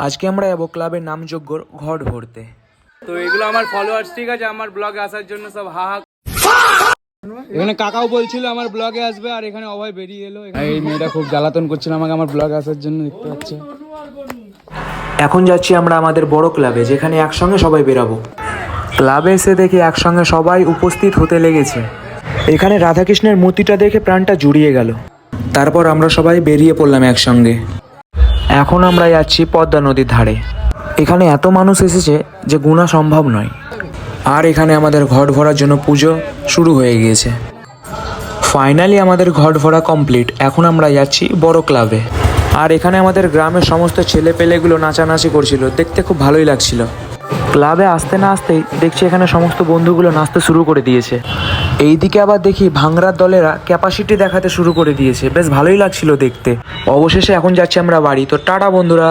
আজকে আমরা যাবো ক্লাবের নামযোগ্য ঘট ভরতে। তো এগুলো আমার ফলোয়ার্স, ঠিক আছে, আমার ব্লগে আসার জন্য সব হা। এখানে কাকাও বলছিল আমার ব্লগে আসবে, আর এখানে অভয় বেরিয়ে এলো। এই মেয়েটা খুব জ্বালাতন করছিল আমাকে আমার ব্লগে আসার জন্য, দেখতে পাচ্ছে। এখন যাচ্ছি আমরা আমাদের বড় ক্লাবে, যেখানে একসঙ্গে সবাই বেরাবো। ক্লাবে এসে দেখি একসঙ্গে সবাই উপস্থিত হতে লেগেছে। এখানে রাধাকৃষ্ণের মূর্তিটা দেখে প্রাণটা জুড়িয়ে গেল। তারপর আমরা সবাই বেরিয়ে পড়লাম একসঙ্গে। এখন আমরা যাচ্ছি পদ্মা নদীর ধারে। এখানে এত মানুষ এসেছে যে গোনা সম্ভব নয়। আর এখানে আমাদের ঘট ভরার জন্য পুজো শুরু হয়ে গিয়েছে। ফাইনালি আমাদের ঘট ভরা কমপ্লিট। এখন আমরা যাচ্ছি বড় ক্লাবে। আর এখানে আমাদের গ্রামের সমস্ত ছেলেপেলেগুলো নাচানাচি করছিল, দেখতে খুব ভালোই লাগছিল। ক্লাবে আসতে না আসতেই দেখছি এখানে সমস্ত বন্ধুগুলো নাচতে শুরু করে দিয়েছে। এইদিকে আবার দেখি ভাংড়ার দলেরা ক্যাপাসিটি দেখাতে শুরু করে দিয়েছে, বেশ ভালোই লাগছিল দেখতে। অবশেষে এখন যাচ্ছি আমরা বাড়ি। তো টাটা বন্ধুরা।